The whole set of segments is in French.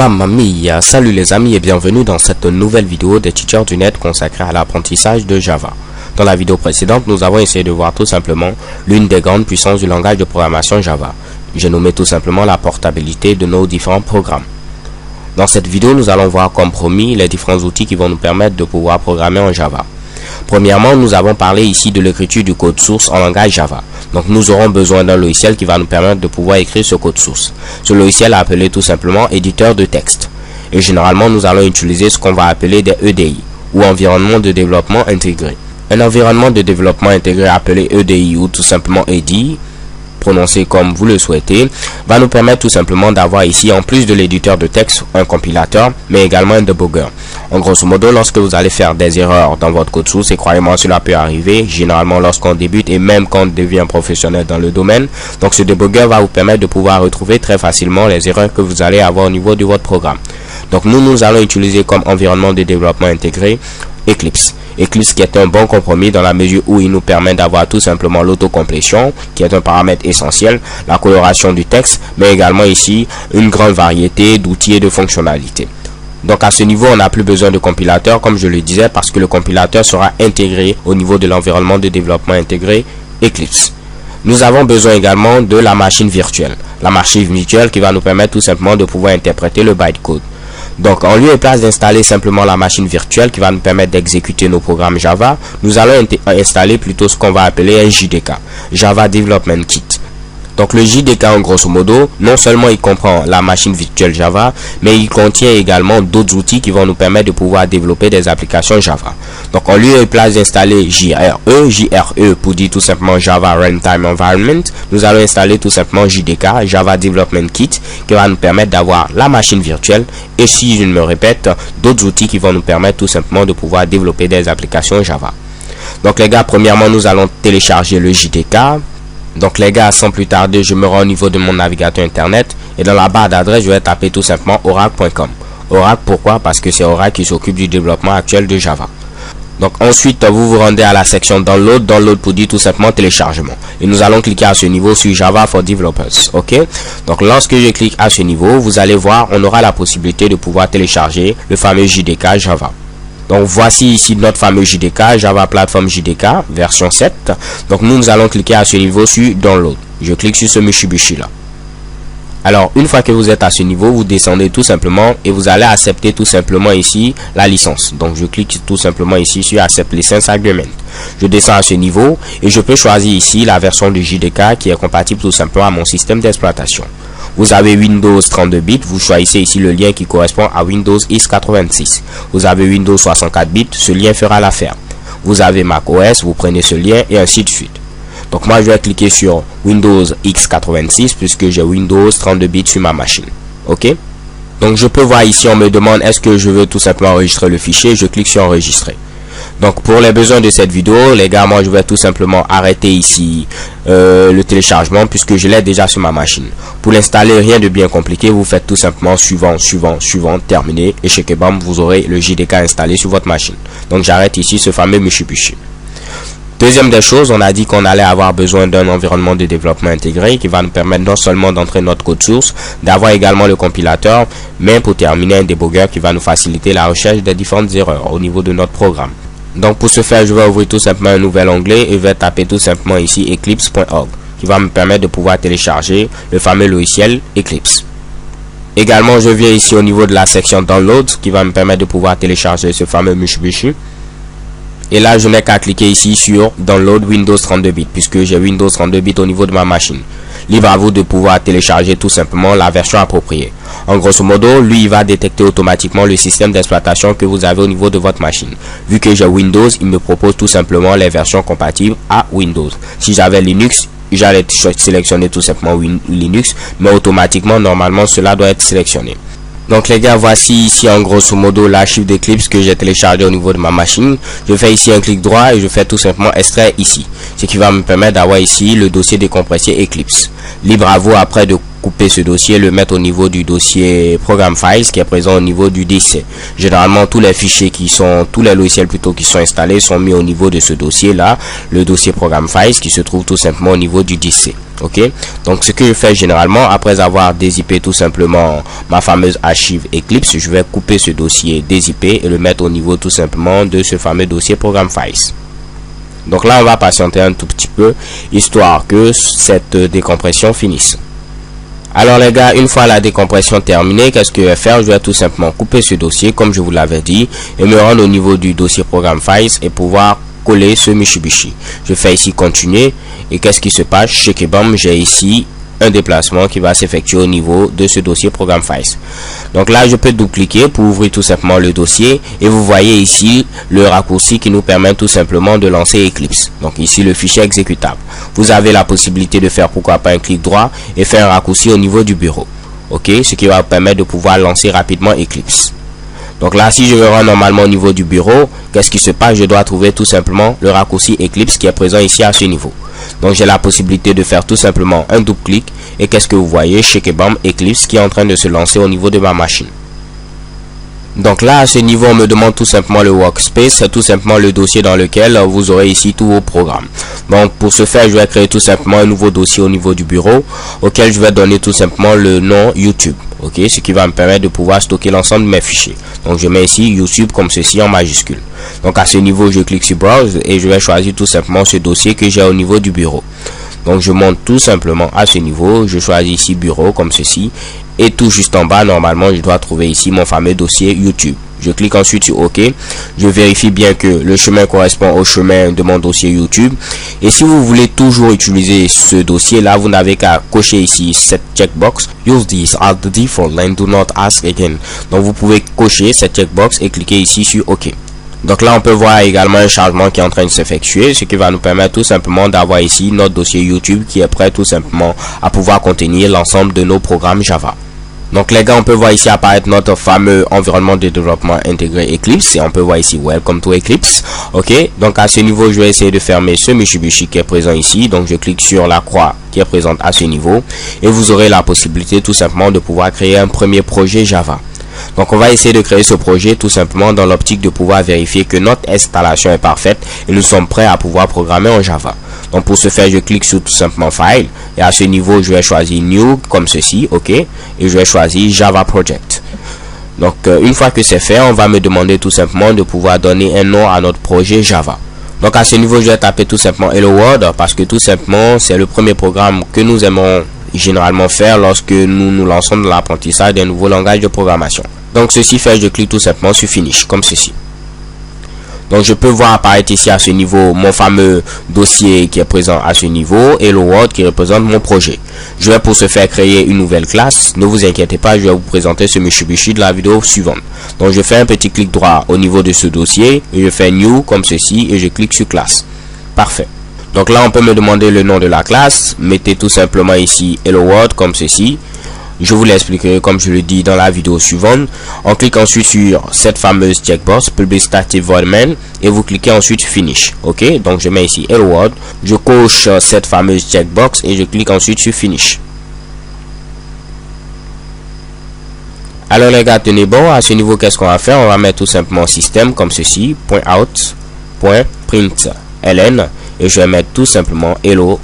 Mamma mia, salut les amis et bienvenue dans cette nouvelle vidéo des Teachers du Net consacrée à l'apprentissage de Java. Dans la vidéo précédente, nous avons essayé de voir tout simplement l'une des grandes puissances du langage de programmation Java. J'ai nommé tout simplement la portabilité de nos différents programmes. Dans cette vidéo, nous allons voir comme promis les différents outils qui vont nous permettre de pouvoir programmer en Java. Premièrement, nous avons parlé ici de l'écriture du code source en langage Java. Donc nous aurons besoin d'un logiciel qui va nous permettre de pouvoir écrire ce code source. Ce logiciel est appelé tout simplement éditeur de texte. Et généralement, nous allons utiliser ce qu'on va appeler des EDI ou environnement de développement intégré. Un environnement de développement intégré appelé EDI ou tout simplement EDI, prononcé comme vous le souhaitez, va nous permettre tout simplement d'avoir ici, en plus de l'éditeur de texte, un compilateur, mais également un debugger. En grosso modo, lorsque vous allez faire des erreurs dans votre code source, et croyez-moi, cela peut arriver, généralement lorsqu'on débute et même quand on devient professionnel dans le domaine, donc ce debugger va vous permettre de pouvoir retrouver très facilement les erreurs que vous allez avoir au niveau de votre programme. Donc nous allons utiliser comme environnement de développement intégré Eclipse. Eclipse qui est un bon compromis dans la mesure où il nous permet d'avoir tout simplement l'autocomplétion qui est un paramètre essentiel, la coloration du texte, mais également ici une grande variété d'outils et de fonctionnalités. Donc à ce niveau, on n'a plus besoin de compilateur comme je le disais parce que le compilateur sera intégré au niveau de l'environnement de développement intégré Eclipse. Nous avons besoin également de la machine virtuelle. La machine virtuelle qui va nous permettre tout simplement de pouvoir interpréter le bytecode. Donc, en lieu et place d'installer simplement la machine virtuelle qui va nous permettre d'exécuter nos programmes Java, nous allons installer plutôt ce qu'on va appeler un JDK, Java Development Kit. Donc, le JDK, en grosso modo, non seulement il comprend la machine virtuelle Java, mais il contient également d'autres outils qui vont nous permettre de pouvoir développer des applications Java. Donc, en lieu et place d'installer JRE pour dire tout simplement Java Runtime Environment, nous allons installer tout simplement JDK, Java Development Kit, qui va nous permettre d'avoir la machine virtuelle et, si je me répète, d'autres outils qui vont nous permettre tout simplement de pouvoir développer des applications Java. Donc, les gars, premièrement, nous allons télécharger le JDK. Donc les gars, sans plus tarder, je me rends au niveau de mon navigateur internet et dans la barre d'adresse, je vais taper tout simplement oracle.com. Oracle, pourquoi? Parce que c'est Oracle qui s'occupe du développement actuel de Java. Donc ensuite, vous vous rendez à la section Download, Download pour dire tout simplement téléchargement. Et nous allons cliquer à ce niveau sur Java for Developers. Ok? Donc lorsque je clique à ce niveau, vous allez voir, on aura la possibilité de pouvoir télécharger le fameux JDK Java. Donc voici ici notre fameux JDK, Java Platform JDK, version 7. Donc nous allons cliquer à ce niveau sur Download. Je clique sur ce Mitsubishi là. Alors une fois que vous êtes à ce niveau, vous descendez tout simplement et vous allez accepter tout simplement ici la licence. Donc je clique tout simplement ici sur Accept License Agreement. Je descends à ce niveau et je peux choisir ici la version du JDK qui est compatible tout simplement à mon système d'exploitation. Vous avez Windows 32 bits, vous choisissez ici le lien qui correspond à Windows x86. Vous avez Windows 64 bits, ce lien fera l'affaire. Vous avez macOS, vous prenez ce lien et ainsi de suite. Donc moi je vais cliquer sur Windows x86 puisque j'ai Windows 32 bits sur ma machine. Ok? Donc je peux voir ici, on me demande est-ce que je veux tout simplement enregistrer le fichier. Je clique sur enregistrer. Donc pour les besoins de cette vidéo, les gars, moi je vais tout simplement arrêter ici le téléchargement puisque je l'ai déjà sur ma machine. Pour l'installer, rien de bien compliqué, vous faites tout simplement suivant, terminé et chez Kebam, vous aurez le JDK installé sur votre machine. Donc j'arrête ici ce fameux Mitsubishi. Deuxième des choses, on a dit qu'on allait avoir besoin d'un environnement de développement intégré qui va nous permettre non seulement d'entrer notre code source, d'avoir également le compilateur, mais pour terminer un debugger qui va nous faciliter la recherche des différentes erreurs au niveau de notre programme. Donc pour ce faire, je vais ouvrir tout simplement un nouvel onglet et je vais taper tout simplement ici eclipse.org qui va me permettre de pouvoir télécharger le fameux logiciel Eclipse. Également, je viens ici au niveau de la section Download qui va me permettre de pouvoir télécharger ce fameux Mitsubishi. Et là, je n'ai qu'à cliquer ici sur Download Windows 32 bits puisque j'ai Windows 32 bits au niveau de ma machine. Libre à vous de pouvoir télécharger tout simplement la version appropriée. En grosso modo, lui, il va détecter automatiquement le système d'exploitation que vous avez au niveau de votre machine. Vu que j'ai Windows, il me propose tout simplement les versions compatibles à Windows. Si j'avais Linux, j'allais sélectionner tout simplement Linux, mais automatiquement, normalement, cela doit être sélectionné. Donc les gars, voici ici en grosso modo l'archive d'Eclipse que j'ai téléchargé au niveau de ma machine. Je fais ici un clic droit et je fais tout simplement extraire ici. Ce qui va me permettre d'avoir ici le dossier décompressé Eclipse. Libre à vous après de couper ce dossier, le mettre au niveau du dossier Program Files qui est présent au niveau du DC. Généralement, tous les fichiers tous les logiciels plutôt qui sont installés sont mis au niveau de ce dossier là, le dossier Program Files qui se trouve tout simplement au niveau du DC. Ok, donc ce que je fais généralement, après avoir dézippé tout simplement ma fameuse archive Eclipse, je vais couper ce dossier dézippé et le mettre au niveau tout simplement de ce fameux dossier Program Files. Donc là, on va patienter un tout petit peu, histoire que cette décompression finisse. Alors les gars, une fois la décompression terminée, qu'est-ce que je vais faire? Je vais tout simplement couper ce dossier, comme je vous l'avais dit, et me rendre au niveau du dossier Program Files et pouvoir coller ce Mitsubishi. Je fais ici continuer, et qu'est-ce qui se passe? Chez Kebam, j'ai ici un déplacement qui va s'effectuer au niveau de ce dossier Program Files. Donc là, je peux double-cliquer pour ouvrir tout simplement le dossier et vous voyez ici le raccourci qui nous permet tout simplement de lancer Eclipse. Donc ici, le fichier exécutable. Vous avez la possibilité de faire pourquoi pas un clic droit et faire un raccourci au niveau du bureau. Ok, ce qui va vous permettre de pouvoir lancer rapidement Eclipse. Donc là, si je me rends normalement au niveau du bureau, qu'est-ce qui se passe? Je dois trouver tout simplement le raccourci Eclipse qui est présent ici à ce niveau. Donc j'ai la possibilité de faire tout simplement un double clic et qu'est-ce que vous voyez? Chez Kebam, Eclipse qui est en train de se lancer au niveau de ma machine. Donc là, à ce niveau, on me demande tout simplement le workspace, c'est tout simplement le dossier dans lequel vous aurez ici tous vos programmes. Donc pour ce faire, je vais créer tout simplement un nouveau dossier au niveau du bureau auquel je vais donner tout simplement le nom YouTube. Ok, ce qui va me permettre de pouvoir stocker l'ensemble de mes fichiers. Donc je mets ici YouTube comme ceci en majuscule. Donc à ce niveau, je clique sur Browse et je vais choisir tout simplement ce dossier que j'ai au niveau du bureau. Donc je monte tout simplement à ce niveau, je choisis ici bureau comme ceci et tout juste en bas, normalement je dois trouver ici mon fameux dossier YouTube. Je clique ensuite sur OK, je vérifie bien que le chemin correspond au chemin de mon dossier YouTube. Et si vous voulez toujours utiliser ce dossier là, vous n'avez qu'à cocher ici cette checkbox, use this as the default and do not ask again. Donc vous pouvez cocher cette checkbox et cliquer ici sur OK. Donc là on peut voir également un chargement qui est en train de s'effectuer, ce qui va nous permettre tout simplement d'avoir ici notre dossier YouTube qui est prêt tout simplement à pouvoir contenir l'ensemble de nos programmes Java. Donc les gars, on peut voir ici apparaître notre fameux environnement de développement intégré Eclipse et on peut voir ici Welcome to Eclipse. Ok, donc à ce niveau je vais essayer de fermer ce Mitsubishi qui est présent ici. Donc je clique sur la croix qui est présente à ce niveau et vous aurez la possibilité tout simplement de pouvoir créer un premier projet Java. Donc on va essayer de créer ce projet tout simplement dans l'optique de pouvoir vérifier que notre installation est parfaite et nous sommes prêts à pouvoir programmer en Java. Donc pour ce faire, je clique sur tout simplement File et à ce niveau je vais choisir New comme ceci, ok, et je vais choisir Java Project. Donc une fois que c'est fait, on va me demander tout simplement de pouvoir donner un nom à notre projet Java. Donc à ce niveau, je vais taper tout simplement Hello World parce que tout simplement c'est le premier programme que nous aimons généralement faire lorsque nous nous lançons dans l'apprentissage d'un nouveau langage de programmation. Donc ceci fait, je clique tout simplement sur Finish comme ceci. Donc je peux voir apparaître ici à ce niveau mon fameux dossier qui est présent à ce niveau et le Word qui représente mon projet. Je vais pour ce faire créer une nouvelle classe. Ne vous inquiétez pas, je vais vous présenter ce Mitsubishi de la vidéo suivante. Donc je fais un petit clic droit au niveau de ce dossier et je fais New comme ceci et je clique sur classe. Parfait. Donc là on peut me demander le nom de la classe. Mettez tout simplement ici Hello World comme ceci. Je vous l'expliquerai comme je le dis dans la vidéo suivante. On clique ensuite sur cette fameuse checkbox Public Static Void Main et vous cliquez ensuite Finish. Ok, donc je mets ici Hello World, je coche cette fameuse checkbox et je clique ensuite sur Finish. Alors les gars, tenez bon, à ce niveau qu'est-ce qu'on va faire? On va mettre tout simplement système comme ceci, .out.println et je vais mettre tout simplement Hello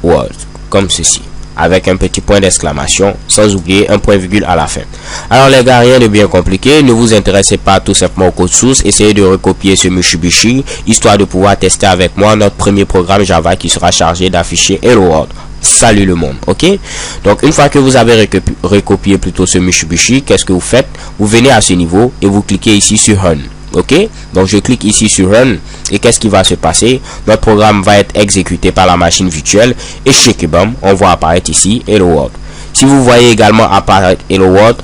World comme ceci, avec un petit point d'exclamation, sans oublier un point virgule à la fin. Alors les gars, rien de bien compliqué, ne vous intéressez pas tout simplement au code source, essayez de recopier ce Mitsubishi, histoire de pouvoir tester avec moi notre premier programme Java qui sera chargé d'afficher Hello World. Salut le monde, ok? Donc une fois que vous avez recopié plutôt ce Mitsubishi, qu'est-ce que vous faites? Vous venez à ce niveau et vous cliquez ici sur Run. Ok, donc je clique ici sur Run et qu'est-ce qui va se passer? Notre programme va être exécuté par la machine virtuelle et chez Kebam, on voit apparaître ici Hello World. Si vous voyez également apparaître Hello World,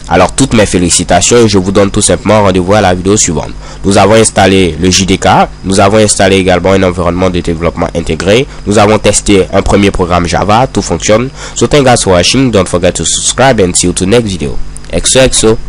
alors toutes mes félicitations et je vous donne tout simplement rendez-vous à la vidéo suivante. Nous avons installé le JDK, nous avons installé également un environnement de développement intégré, nous avons testé un premier programme Java, tout fonctionne. So thank you guys for watching, don't forget to subscribe and see you to next video. XOXO.